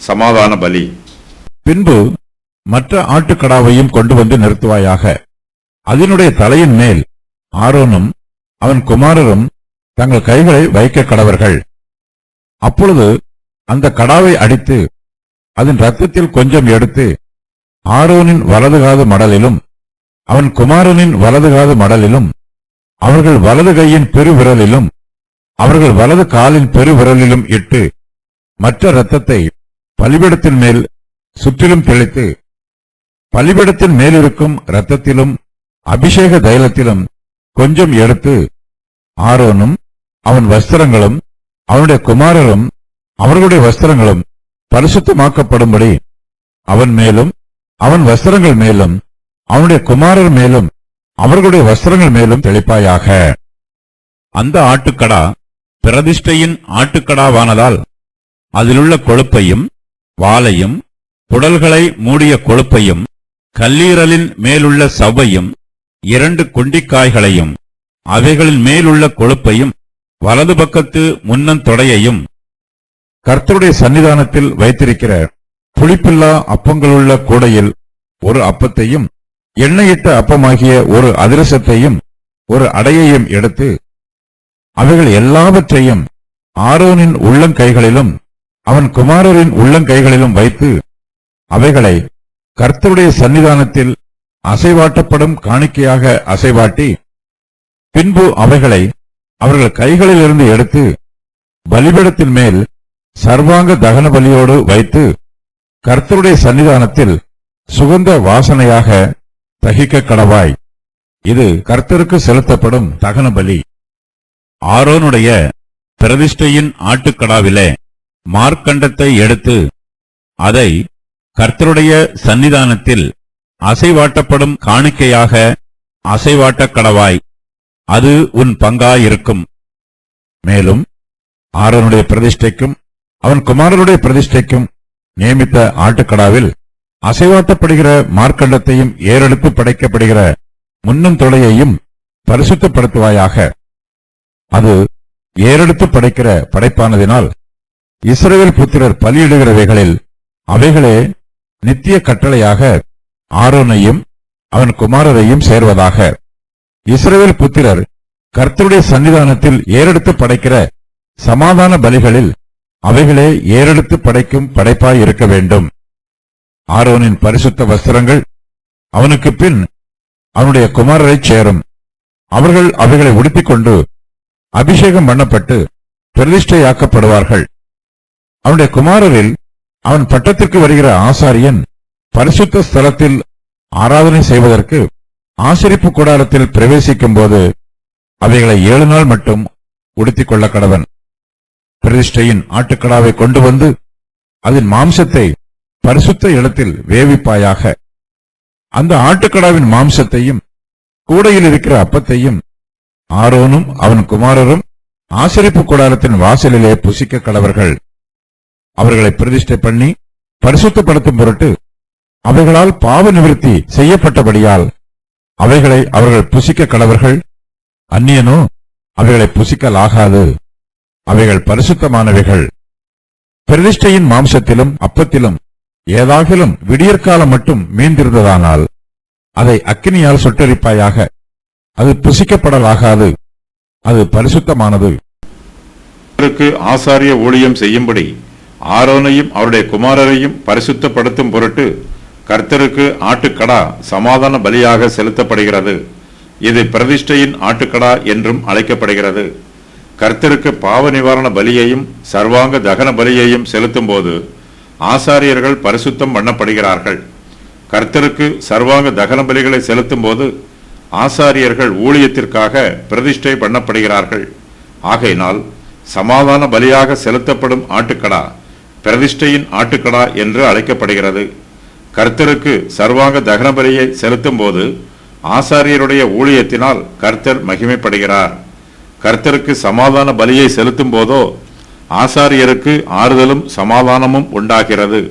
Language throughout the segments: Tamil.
சமாதான பலி. பின்பு மற்ற ஆட்டுக்கடாவையும் கொண்டு வந்து நிறுத்துவாயாக. அதனுடைய தலையின் மேல் ஆரோனும் அவன் குமாரரும் தங்கள் கைகளை வைக்க கடவர்கள். அப்பொழுது அந்த கடாவை அடித்து அதன் இரத்தத்தில் கொஞ்சம் எடுத்து ஆரோனின் வலதுகாது மடலிலும் அவன் குமாரனின் வலதுகாது மடலிலும் அவர்கள் வலது கையின் பெருவிரலிலும் அவர்கள் வலது காலின் பெருவிரலிலும் இட்டு மற்ற இரத்தத்தை பலிபீடத்தின் மேல் சுற்றிலும் தெளித்து பலிபீடத்தின் மேலிருக்கும் இரத்தத்திலும் அபிஷேக தைலத்திலும் கொஞ்சம் எடுத்து ஆரோனும் அவன் வஸ்திரங்களும் அவனுடைய குமாரரும் அவர்களுடைய வஸ்திரங்களும் பரிசுத்தமாக்கப்படும்படி அவன் மேலும் அவன் வஸ்திரங்கள் மேலும் அவனுடைய குமாரர் மேலும் அவர்களுடைய வஸ்திரங்கள் மேலும் தெளிப்பாயாக. அந்த ஆட்டுக்கடா பிரதிஷ்டையின் ஆட்டுக்கடாவானதால் அதிலுள்ள கொழுப்பையும் வாலையும் குடல்களை மூடிய கொழுப்பையும் கல்லீரலின் மேலுள்ள சவ்வையும் 2 குண்டிக்காய்களையும் அவைகளின் மேலுள்ள கொழுப்பையும் வலது பக்கத்து முன்னந்தொடையையும் கர்த்தருடைய சன்னிதானத்தில் வைத்திருக்கிற புளிப்பில்லா அப்பங்களுள்ள கூடையில் ஒரு அப்பத்தையும் எண்ணெயிட்ட அப்பமாகிய ஒரு அதிரசத்தையும் ஒரு அடையையும் எடுத்து அவைகள் எல்லாவற்றையும் ஆரோனின் உள்ளங்கைகளிலும் அவன் குமாரரின் உள்ளங்கைகளிலும் வைத்து அவைகளை கர்த்தருடைய சன்னிதானத்தில் அசைவாட்டப்படும் காணிக்கையாக அசைவாட்டி பின்பு அவைகளை அவர்கள் கைகளிலிருந்து எடுத்து பலிபீடத்தின் மேல் சர்வாங்க தகன பலியோடு வைத்து கர்த்தருடைய சன்னிதானத்தில் சுகந்த வாசனையாக தகிக்க கடவாய். இது கர்த்தருக்கு செலுத்தப்படும் தகன பலி. ஆரோனுடைய பிரதிஷ்டையின் ஆட்டுக்கடாவிலே மார்க்கண்டத்தை எடுத்து அதை கர்த்தருடைய சன்னிதானத்தில் அசைவாட்டப்படும் காணிக்கையாக அசைவாட்ட கடவாய். அது உன் பங்காயிருக்கும். மேலும் ஆரோனுடைய பிரதிஷ்டைக்கும் அவன் குமாரனுடைய பிரதிஷ்டைக்கும் நியமித்த ஆட்டுக்கடாவில் அசைவாட்டப்படுகிற மார்க்கண்டத்தையும் ஏறெடுத்து படைக்கப்படுகிற முன்னும் தொடையையும் பரிசுத்தப்படுத்துவாயாக. அது ஏறெடுத்து படைக்கிற படைப்பானதினால் இஸ்ரவேல் புத்திரர் பலியிடுகிறவைகளில் அவைகளே நித்திய கட்டளையாக ஆரோனையும் அவன் குமாரரையும் சேர்வதாக. இஸ்ரவேல் புத்திரர் கர்த்தருடைய சன்னிதானத்தில் ஏறெடுத்து படைக்கிற சமாதான பலிகளில் அவைகளே ஏறெடுத்து படைக்கும் படைப்பாய் இருக்க வேண்டும். ஆரோனின் பரிசுத்த வஸ்திரங்கள் அவனுக்கு பின் அவனுடைய குமாரரைச் சேரும். அவர்கள் அவைகளை உடுத்திக்கொண்டு அபிஷேகம் பண்ணப்பட்டு பிரதிஷ்டையாக்கப்படுவார்கள். அவனுடைய குமாரரில் அவன் பட்டத்திற்கு வருகிற ஆசாரியன் பரிசுத்த ஸ்தலத்தில் ஆராதனை செய்வதற்கு ஆசரிப்பு கூடாரத்தில் பிரவேசிக்கும் போது அவைகளை 7 நாள் மட்டும் உடுத்திக் கொள்ள கடவன். பிரதிஷ்டையின் ஆட்டுக்கடாவை கொண்டு வந்து அதன் மாம்சத்தை பரிசுத்த இடத்தில் வேவிப்பாயாக. அந்த ஆட்டுக்கடாவின் மாம்சத்தையும் கூடையில் இருக்கிற அப்பத்தையும் ஆரோனும் அவன் குமாரரும் ஆசரிப்பு கூடாரத்தின் வாசலிலே புசிக்க கடவர்கள். அவர்களை பிரதிஷ்டை பண்ணி பரிசுத்தப்படுத்தும் பொருட்டு அவைகளால் பாவ நிவிர்த்தி செய்யப்பட்டபடியால் அவைகளை அவர்கள் புசிக்க கடவர்கள். அந்நியனோ அவைகளை புசிக்கலாகாது. அவைகள் பரிசுத்தமானவைகள். பிரதிஷ்டையின் மாம்சத்திலும் அப்பத்திலும் ஏதாகிலும் விடியற்காலம் மட்டும் மீந்திருந்ததானால் அதை அக்கினியால் சுட்டரிப்பாயாக. அது புசிக்கப்படலாகாது. அது பரிசுத்தமானது. ஆசாரிய ஊழியம் செய்யும்படி ஆரோனையும் அவருடைய குமாரரையும் பரிசுத்தப்படுத்தும் பொருட்டு கர்த்தருக்கு ஆட்டுக்கடா சமாதான பலியாக செலுத்தப்படுகிறது. இது பிரதிஷ்டையின் ஆட்டுக்கடா என்றும் அழைக்கப்படுகிறது. கர்த்தருக்கு பாவ நிவாரண பலியையும் சர்வாங்க தகன பலியையும் செலுத்தும் போது ஆசாரியர்கள் பரிசுத்தம் பண்ணப்படுகிறார்கள். கர்த்தருக்கு சர்வாங்க தகன பலிகளை செலுத்தும் போது ஆசாரியர்கள் ஊழியத்திற்காக பிரதிஷ்டை பண்ணப்படுகிறார்கள். ஆகையினால் சமாதான பலியாக செலுத்தப்படும் ஆட்டுக்கடா பிரதிஷ்டையின் ஆட்டுக்கடா என்று அழைக்கப்படுகிறது. கர்த்தருக்கு சர்வாங்க தகன பலியை செலுத்தும் போது ஆசாரியருடைய ஊழியத்தினால் கர்த்தர் மகிமைப்படுகிறார். கர்த்தருக்கு சமாதான பலியை செலுத்தும் போதோ ஆசாரியருக்கு ஆறுதலும் சமாதானமும் உண்டாகிறது.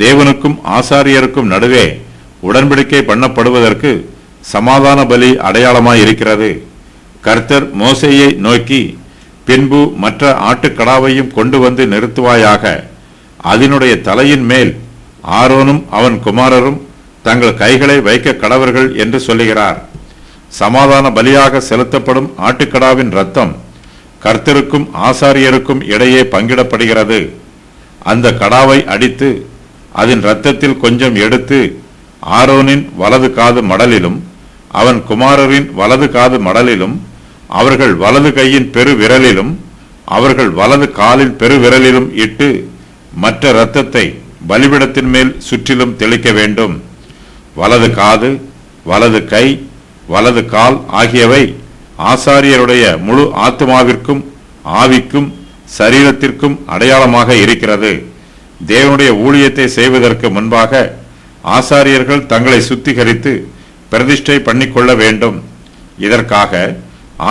தேவனுக்கும் ஆசாரியருக்கும் நடுவே உடன்படிக்கை பண்ணப்படுவதற்கு சமாதான பலி அடையாளமாய் இருக்கிறது. கர்த்தர் மோசேயை நோக்கி, பின்பு மற்ற ஆட்டுக்கடாவையும் கொண்டு வந்து நிறுத்துவாயாக. அதனுடைய தலையின் மேல் ஆரோனும் அவன் குமாரரும் தங்கள் கைகளை வைக்க கடவர்கள் என்று சொல்லுகிறார். சமாதான பலியாக செலுத்தப்படும் ஆட்டுக்கடாவின் இரத்தம் கர்த்தருக்கும் ஆசாரியருக்கும் இடையே பங்கிடப்படுகிறது. அந்த கடாவை அடித்து அதன் இரத்தத்தில் கொஞ்சம் எடுத்து ஆரோனின் வலது காது மடலிலும் அவன் குமாரரின் வலது காது மடலிலும் அவர்கள் வலது கையின் பெரு விரலிலும் அவர்கள் வலது காலின் பெரு விரலிலும் இட்டு மற்ற இரத்தத்தை பலிபீடத்தின் மேல் சுற்றிலும் தெளிக்க வேண்டும். வலது காது, வலது கை, வலது கால் ஆகியவை ஆசாரியருடைய முழு ஆத்துமாவிற்கும் ஆவிக்கும் சரீரத்திற்கும் அடையாளமாக இருக்கிறது. தேவனுடைய ஊழியத்தை செய்வதற்கு முன்பாக ஆசாரியர்கள் தங்களை சுத்திகரித்து பிரதிஷ்டை பண்ணிக்கொள்ள வேண்டும். இதற்காக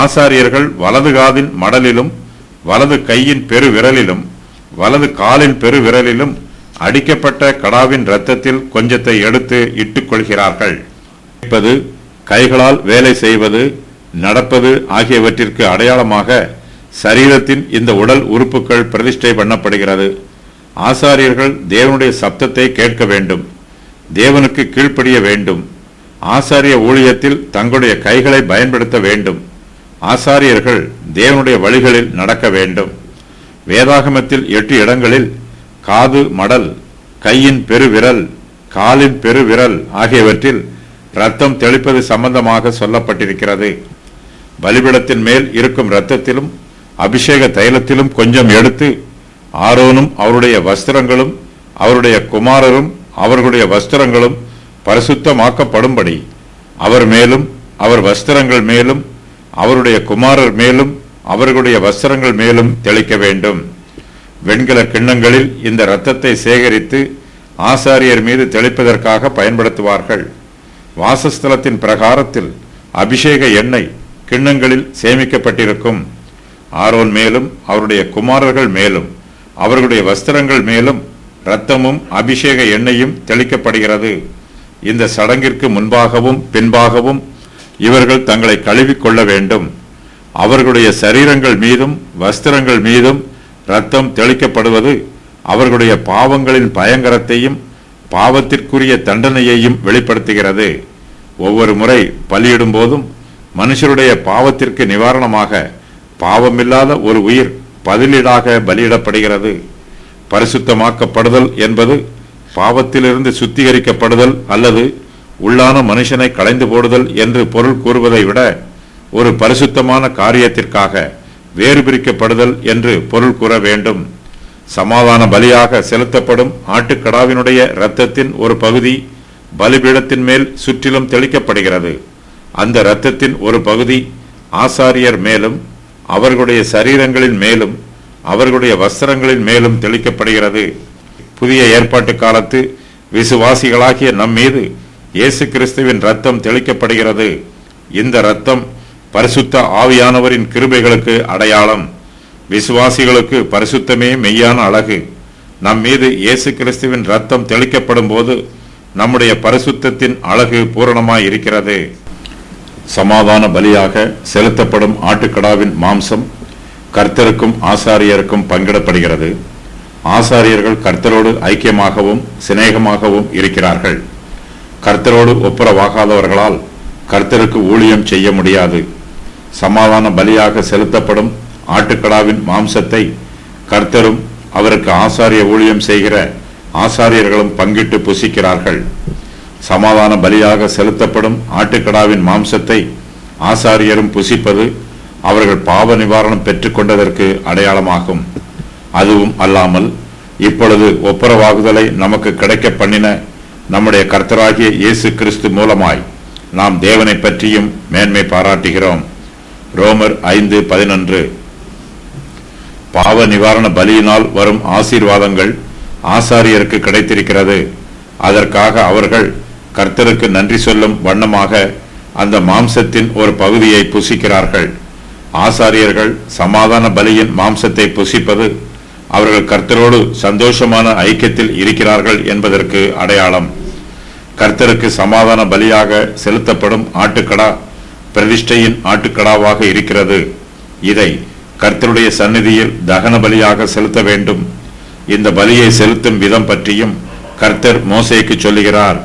ஆசாரியர்கள் வலது காதின் மடலிலும் வலது கையின் பெரு விரலிலும் வலது காலின் பெரு விரலிலும் அடிக்கப்பட்ட கடாவின் இரத்தத்தில் கொஞ்சத்தை எடுத்து இட்டுக் கொள்கிறார்கள். கைகளால் வேலை செய்வது, நடப்பது ஆகியவற்றிற்கு அடையாளமாக சரீரத்தின் இந்த உடல் உறுப்புகள் பிரதிஷ்டை பண்ணப்படுகிறது. ஆசாரியர்கள் தேவனுடைய சப்தத்தை கேட்க வேண்டும், தேவனுக்கு கீழ்ப்படிய வேண்டும். ஆசாரிய ஊழியத்தில் தங்களுடைய கைகளை பயன்படுத்த வேண்டும். ஆசாரியர்கள் தேவனுடைய வழிகளில் நடக்க வேண்டும். வேதாகமத்தில் 8 இடங்களில் காது மடல், கையின் பெருவிரல், காலின் பெருவிரல் ஆகியவற்றில் இரத்தம் தெளிப்பது சம்பந்தமாக சொல்லப்பட்டிருக்கிறது. பலிபீடத்தின் மேல் இருக்கும் இரத்தத்திலும் அபிஷேக தைலத்திலும் கொஞ்சம் எடுத்து ஆரோனும் அவருடைய வஸ்திரங்களும் அவருடைய குமாரரும் அவர்களுடைய வஸ்திரங்களும் பரிசுத்தமாக்கப்படும்படி அவர் மேலும் அவர் வஸ்திரங்கள் மேலும் அவருடைய குமாரர் மேலும் அவர்களுடைய வஸ்திரங்கள் மேலும் தெளிக்க வேண்டும். வெண்கல கிண்ணங்களில் இந்த இரத்தத்தை சேகரித்து ஆசாரியர் மீது தெளிப்பதற்காக பயன்படுத்துவார்கள். வாசஸ்தலத்தின் பிரகாரத்தில் அபிஷேக எண்ணெய் கிண்ணங்களில் சேமிக்கப்பட்டிருக்கும். ஆரோன் மேலும் அவருடைய குமாரர்கள் மேலும் அவர்களுடைய வஸ்திரங்கள் மேலும் இரத்தமும் அபிஷேக எண்ணெயும் தெளிக்கப்படுகிறது. இந்த சடங்கிற்கு முன்பாகவும் பின்பாகவும் இவர்கள் தங்களை கழுவிக்கொள்ள வேண்டும். அவர்களுடைய சரீரங்கள் மீதும் வஸ்திரங்கள் மீதும் இரத்தம் தெளிக்கப்படுவது அவர்களுடைய பாவங்களின் பயங்கரத்தையும் பாவத்திற்குரிய தண்டனையையும் வெளிப்படுத்துகிறது. ஒவ்வொரு முறை பலியிடும் போதும் மனுஷருடைய பாவத்திற்கு நிவாரணமாக பாவமில்லாத ஒரு உயிர் பதிலீடாக பலியிடப்படுகிறது. பரிசுத்தமாக்கப்படுதல் என்பது பாவத்திலிருந்து சுத்திகரிக்கப்படுதல் அல்லது உள்ளான மனுஷனை களைந்து போடுதல் என்று பொருள் கூறுவதை விட ஒரு பரிசுத்தமான காரியத்திற்காக வேறு பிரிக்கப்படுதல் என்று பொருள் கூற வேண்டும். சமாதான பலியாக செலுத்தப்படும் ஆட்டுக்கடாவினுடைய இரத்தத்தின் ஒரு பகுதி பலிபீடத்தின் மேல் சுற்றிலும் தெளிக்கப்படுகிறது. அந்த இரத்தத்தின் ஒரு பகுதி ஆசாரியர் மேலும் அவர்களுடைய சரீரங்களின் மேலும் அவர்களுடைய வஸ்திரங்களின் மேலும் தெளிக்கப்படுகிறது. புதிய ஏற்பாட்டு காலத்து விசுவாசிகளாகிய நம் மீது இயேசு கிறிஸ்துவின் இரத்தம் தெளிக்கப்படுகிறது. இந்த இரத்தம் பரிசுத்த ஆவியானவரின் கிருபைகளுக்கு அடையாளம். விசுவாசிகளுக்கு பரிசுத்தமே மெய்யான அழகு. நம் மீது இயேசு கிறிஸ்துவின் இரத்தம் தெளிக்கப்படும் போது நம்முடைய பரிசுத்தத்தின் அழகு பூரணமாய் இருக்கிறது. சமாதான பலியாக செலுத்தப்படும் ஆட்டுக்கடாவின் மாம்சம் கர்த்தருக்கும் ஆசாரியருக்கும் பங்கிடப்படுகிறது. ஆசாரியர்கள் கர்த்தரோடு ஐக்கியமாகவும் சிநேகமாகவும் இருக்கிறார்கள். கர்த்தரோடு ஒப்புரவாகாதவர்களால் கர்த்தருக்கு ஊழியம் செய்ய முடியாது. சமாதான பலியாக செலுத்தப்படும் ஆட்டுக்கடாவின் மாம்சத்தை கர்த்தரும் அவருக்கு ஆசாரிய ஊழியம் செய்கிற ஆசாரியர்களும் பங்கிட்டு புசிக்கிறார்கள். சமாதான பலியாக செலுத்தப்படும் ஆட்டுக்கடாவின் மாம்சத்தை ஆசாரியரும் புசிப்பது அவர்கள் பாவ நிவாரணம் பெற்றுக்கொண்டதற்கு அடையாளமாகும். அதுவும் அல்லாமல் இப்பொழுது ஒப்புரவாகுதலை நமக்கு கிடைக்க பண்ணின நம்முடைய கர்த்தராகிய இயேசு கிறிஸ்து மூலமாய் நாம் தேவனை பற்றியும் மேன்மை பாராட்டுகிறோம். ரோமர் 5:11. பாவ நிவாரண பலியினால் வரும் ஆசீர்வாதங்கள் ஆசாரியருக்கு கிடைத்திருக்கிறது. அதற்காக அவர்கள் கர்த்தருக்கு நன்றி சொல்லும் வண்ணமாக அந்த மாம்சத்தின் ஒரு பகுதியை புசிக்கிறார்கள். ஆசாரியர்கள் சமாதான பலியின் மாம்சத்தை புசிப்பது அவர்கள் கர்த்தரோடு சந்தோஷமான ஐக்கியத்தில் இருக்கிறார்கள் என்பதற்கு அடையாளம். கர்த்தருக்கு சமாதான பலியாக செலுத்தப்படும் ஆட்டுக்கடா பிரதிஷ்டையின் ஆட்டுக்கடாவாக இருக்கிறது. இதை கர்த்தருடைய சந்நிதியில் தகன பலியாக செலுத்த வேண்டும். இந்த பலியை செலுத்தும் விதம் பற்றியும் கர்த்தர் மோசேக்கு சொல்லுகிறார்.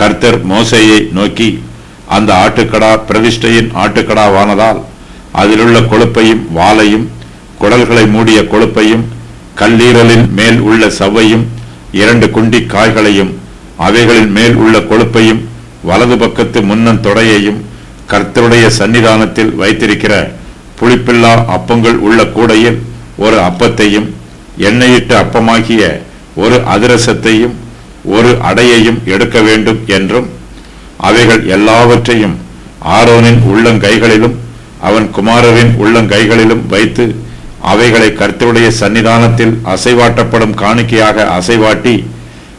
கர்த்தர் மோசேயை நோக்கி, அந்த ஆட்டுக்கடா பிரதிஷ்டையின் ஆட்டுக்கடாவானதால் அதிலுள்ள கொழுப்பையும் வாலையும் குடல்களை மூடிய கொழுப்பையும் கல்லீரலின் மேல் உள்ள சவ்வையும் 2 குண்டி காய்களையும் அவைகளின் மேல் உள்ள கொழுப்பையும் வலது பக்கத்து முன்னன் தொடையையும் கர்த்தருடைய சன்னிதானத்தில் வைத்திருக்கிற புளிப்பில்லா அப்பங்கள் உள்ள கூடையில் ஒரு அப்பத்தையும் எண்ணெயிட்ட அப்பமாகிய ஒரு அதிரசத்தையும் ஒரு அடையையும் எடுக்க வேண்டும் என்றும் அவைகள் எல்லாவற்றையும் ஆரோனின் உள்ளங்கைகளிலும் அவன் குமாரரின் உள்ளங்கைகளிலும் வைத்து அவைகளை கர்த்தருடைய சன்னிதானத்தில் அசைவாட்டப்படும் காணிக்கையாக அசைவாட்டி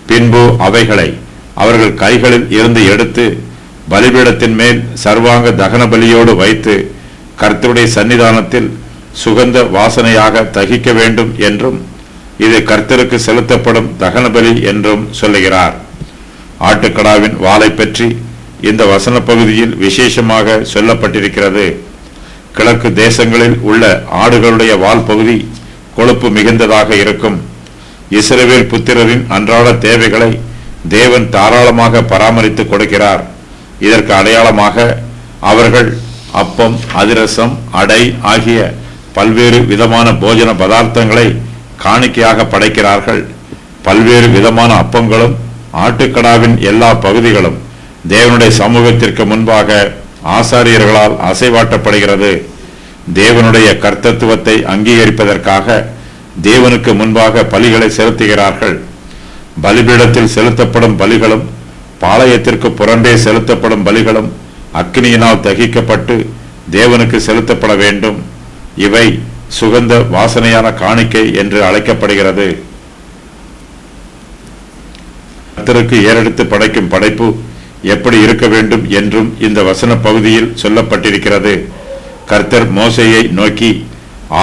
பின்பு அவைகளை அவர்கள் கைகளில் இருந்து எடுத்து பலிபீடத்தின் மேல் சர்வாங்க தகன பலியோடு வைத்து கர்த்தருடைய சன்னிதானத்தில் சுகந்த வாசனையாக தகிக்க வேண்டும் என்றும் இது கர்த்தருக்கு செலுத்தப்படும் தகன பலி என்றும் சொல்லுகிறார். ஆட்டுக்கடாவின் வாலை பற்றி இந்த வசன பகுதியில் விசேஷமாக சொல்லப்பட்டிருக்கிறது. கிழக்கு தேசங்களில் உள்ள ஆடுகளுடைய வால் பகுதி கொழுப்பு மிகுந்ததாக இருக்கும். இஸ்ரவேல் புத்திரரின் அன்றாட தேவைகளை தேவன் தாராளமாக பராமரித்து கொடுக்கிறார். இதற்கு அடையாளமாக அவர்கள் அப்பம், அதிரசம், அடை ஆகிய பல்வேறு விதமான போஜன பதார்த்தங்களை காணிக்கையாக படைக்கிறார்கள். பல்வேறு விதமான அப்பங்களும் ஆட்டுக்கடாவின் எல்லா பகுதிகளும் தேவனுடைய சமூகத்திற்கு முன்பாக ஆசாரியர்களால் அசைவாட்டப்படுகிறது. தேவனுடைய கர்த்தத்துவத்தை அங்கீகரிப்பதற்காக தேவனுக்கு முன்பாக பலிகளை செலுத்துகிறார்கள். பலிபீடத்தில் செலுத்தப்படும் பலிகளும் பாளையத்திற்கு புறம்பே செலுத்தப்படும் பலிகளும் அக்கினியினால் தகிக்கப்பட்டு தேவனுக்கு செலுத்தப்பட வேண்டும். இவை சுகந்த வாசனையான காணிக்கை என்று அழைக்கப்படுகிறது. கர்த்தருக்கு ஏறெடுத்து படைக்கும் படைப்பு எப்படி இருக்க வேண்டும் என்றும் இந்த வசன பகுதியில் சொல்லப்பட்டிருக்கிறது. கர்த்தர் மோசேயை நோக்கி,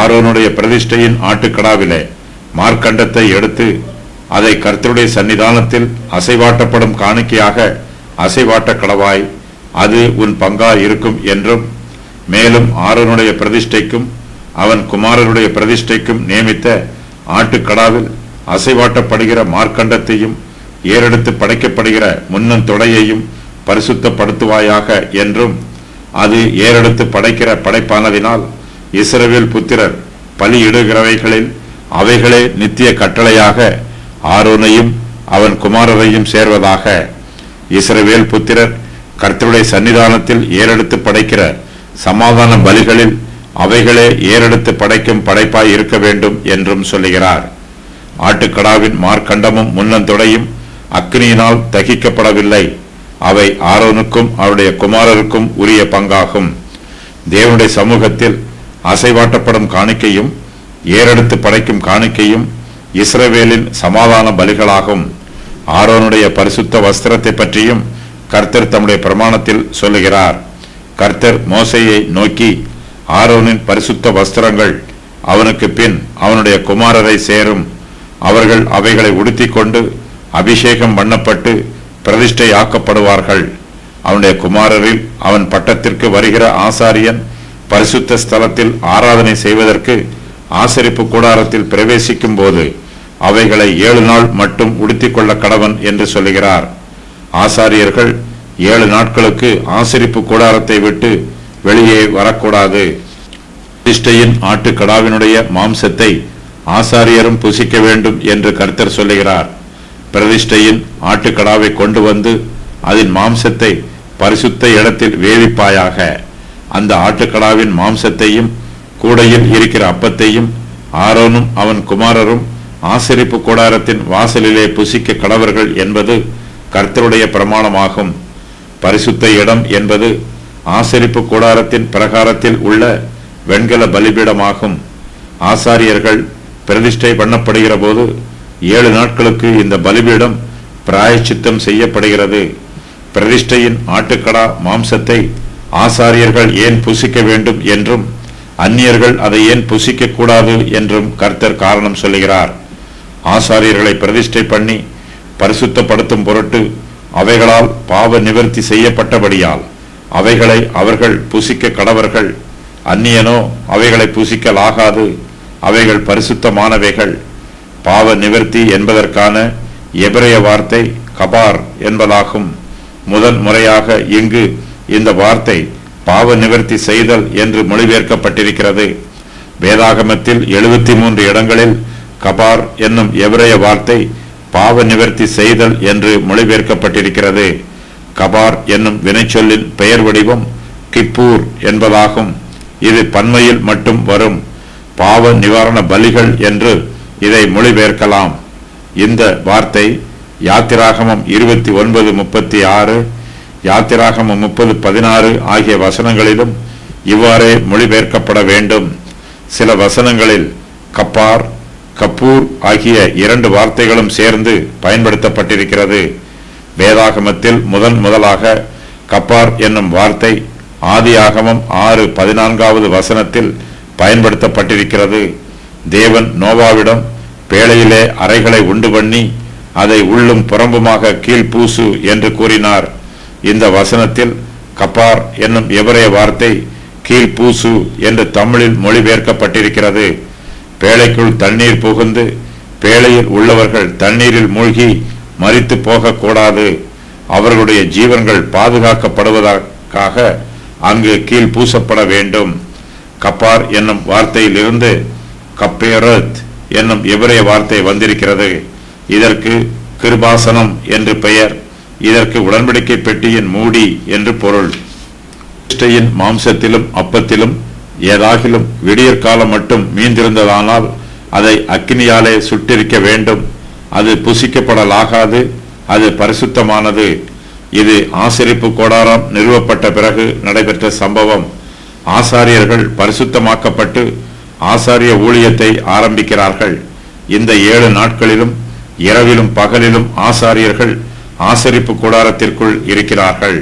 ஆரோனுடைய பிரதிஷ்டையின் ஆட்டுக்கடாவிலே மார்க்கண்டத்தை எடுத்து அதை கர்த்தருடைய சன்னிதானத்தில் அசைவாட்டப்படும் காணிக்கையாக அசைவாட்ட கடவாய், அது உன் பங்காய் இருக்கும் என்றும், மேலும் ஆரோனுடைய பிரதிஷ்டைக்கும் அவன் குமாரருடைய பிரதிஷ்டைக்கும் நியமித்த ஆட்டுக்கடாவில் அசைவாட்டப்படுகிற மார்க்கண்டத்தையும் ஏறெடுத்து படைக்கப்படுகிற முன்னன் தொடையையும் பரிசுத்தப்படுத்துவாயாக என்றும், அது ஏறெடுத்து படைக்கிற படைப்பானதினால் இஸ்ரவேல் புத்திரர் பலியிடுகிறவைகளில் அவைகளே நித்திய கட்டளையாக ஆரோனையும் அவன் குமாரரையும் சேர்வதாக. இஸ்ரவேல் புத்திரர் கர்த்தருடைய சன்னிதானத்தில் ஏறெடுத்து படைக்கிற சமாதான பலிகளில் அவைகளே ஏறெடுத்து படைக்கும் படைப்பாய் இருக்க வேண்டும் என்றும் சொல்லுகிறார். ஆட்டுக்கடாவின் மார்க்கண்டமும் முன்னந்தொடையும் அக்னியினால் தகிக்கப்படவில்லை. அவை ஆரோனுக்கும் அவருடைய குமாரருக்கும் உரிய பங்காகும். தேவனுடைய சமூகத்தில் அசைவாட்டப்படும் காணிக்கையும் ஏறெடுத்து படைக்கும் காணிக்கையும் இஸ்ரவேலின் சமாதான பலிகளாகும். ஆரோனுடைய பரிசுத்த வஸ்திரத்தை பற்றியும் கர்த்தர் தம்முடைய பிரமாணத்தில் சொல்லுகிறார். கர்த்தர் மோசேயை நோக்கி, ஆரோனின் பரிசுத்த வஸ்திரங்கள் அவனுக்கு பின் அவனுடைய குமாரரை சேரும். அவர்கள் அவைகளை உடுத்திக் கொண்டு அபிஷேகம் பண்ணப்பட்டு பிரதிஷ்டை ஆக்கப்படுவார்கள். அவனுடைய குமாரரில் அவன் பட்டத்திற்கு வருகிற ஆசாரியன் பரிசுத்த ஸ்தலத்தில் ஆராதனை செய்வதற்கு ஆசரிப்பு கூடாரத்தில் பிரவேசிக்கும் போது அவைகளை 7 நாள் மட்டும் உடுத்திக் கொள்ள கடவன் என்று சொல்லுகிறார். ஆசாரியர்கள் 7 நாட்களுக்கு ஆசரிப்பு கூடாரத்தை விட்டு வெளியே வரக்கூடாது. பிரதிஷ்டையின் ஆட்டுக்கடாவினுடைய மாம்சத்தை ஆசாரியரும் புசிக்க வேண்டும் என்று கர்த்தர் சொல்லுகிறார். பிரதிஷ்டையின் ஆட்டுக்கடாவை கொண்டு வந்து அதன் மாம்சத்தை பரிசுத்த இடத்தில் வேவிப்பாயாக. அந்த ஆட்டுக்கடாவின் மாம்சத்தையும் கூடையில் இருக்கிற அப்பத்தையும் ஆரோனும் அவன் குமாரரும் ஆசரிப்பு கூடாரத்தின் வாசலிலே புசிக்க கடவர்கள் என்பது கர்த்தருடைய பிரமாணமாகும். பரிசுத்த இடம் என்பது ஆசரிப்பு கூடாரத்தின் பிரகாரத்தில் உள்ள வெண்கல பலிபீடமாகும். ஆசாரியர்கள் பிரதிஷ்டை பண்ணப்படுகிற போது 7 நாட்களுக்கு இந்த பலிபீடம் பிராயச்சித்தம் செய்யப்படுகிறது. பிரதிஷ்டையின் ஆட்டுக்கடா மாம்சத்தை ஆசாரியர்கள் ஏன் புசிக்க வேண்டும் என்றும் அந்நியர்கள் அதை ஏன் புசிக்க கூடாது என்றும் கர்த்தர் காரணம் சொல்லுகிறார். ஆசாரியர்களை பிரதிஷ்டை பண்ணி பரிசுத்தப்படுத்தும் பொருட்டு அவைகளால் பாவ நிவர்த்தி செய்யப்பட்டபடியால் அவைகளை அவர்கள் புசிக்க கடவர்கள். அந்நியனோ அவைகளை புசிக்கலாகாது. அவைகள் பரிசுத்தமானவைகள். பாவ நிவர்த்தி என்பதற்கான எபிரேய வார்த்தை கபார் என்பதாகும். முதல் முறையாக இங்கு இந்த வார்த்தை பாவ நிவர்த்தி செய்தல் என்று மொழிபெயர்க்கப்பட்டிருக்கிறது. வேதாகமத்தில் 73 இடங்களில் கபார் என்னும் எபிரேய வார்த்தை பாவ நிவர்த்தி செய்தல் என்று மொழிபெயர்க்கப்பட்டிருக்கிறது. கபார் என்னும் வினைச்சொல்லின் பெயர் வடிவம் கிப்பூர் என்பதாகும். இது பன்மையில் மட்டும் வரும். பாவ நிவாரண பலிகள் என்று இதை மொழிபெயர்க்கலாம். இந்த வார்த்தை யாத்திராகமம் 29:36, யாத்திராகமம் 30:16 ஆகிய வசனங்களிலும் இவ்வாறே மொழிபெயர்க்கப்பட வேண்டும். சில வசனங்களில் கப்பார், கப்பூர் ஆகிய 2 வார்த்தைகளும் சேர்ந்து பயன்படுத்தப்பட்டிருக்கிறது. வேதாகமத்தில் முதலாக கப்பார் என்னும் வார்த்தை ஆதியாகமம் 6:14 வசனத்தில் பயன்படுத்தப்பட்டிருக்கிறது. தேவன் நோவாவிடம் பேழையிலே அறைகளை உண்டு பண்ணி அதை உள்ளும் புறம்புமாக கீழ் பூசு என்று கூறினார். இந்த வசனத்தில் கப்பார் என்னும் எபிரேய வார்த்தை கீழ் பூசு என்று தமிழில் மொழிபெயர்க்கப்பட்டிருக்கிறது. பேழைக்குள் தண்ணீர் புகுந்து பேழையில் உள்ளவர்கள் தண்ணீரில் மூழ்கி மரித்து போகக்கூடாது, அவர்களுடைய ஜீவன்கள் பாதுகாக்கப்படுவதற்காக அங்கு கீழ் பூசப்பட வேண்டும். கப்பார் என்னும் வார்த்தையிலிருந்து கப்பேரத் என்னும் எபிரேய வார்த்தை வந்திருக்கிறது. இதற்கு கிருபாசனம் என்று பெயர். இதற்கு உடன்படிக்கை பெட்டியின் மூடி என்று பொருள். கிறிஸ்தையின் மாம்சத்திலும் அப்பத்திலும் ஏதாகிலும் விடியற்காலம் மட்டும் மீந்திருந்ததானால் அதை அக்கினியாலே சுட்டிருக்க வேண்டும். அது புசிக்கப்படலாகாது, அது பரிசுத்தமானது. இது ஆசரிப்பு கூடாரம் நிறுவப்பட்ட பிறகு நடைபெற்ற சம்பவம். ஆசாரியர்கள் பரிசுத்தமாக்கப்பட்டு ஆசாரிய ஊழியத்தை ஆரம்பிக்கிறார்கள். இந்த 7 நாட்களிலும் இரவிலும் பகலிலும் ஆசாரியர்கள் ஆசரிப்பு கூடாரத்திற்குள் இருக்கிறார்கள்.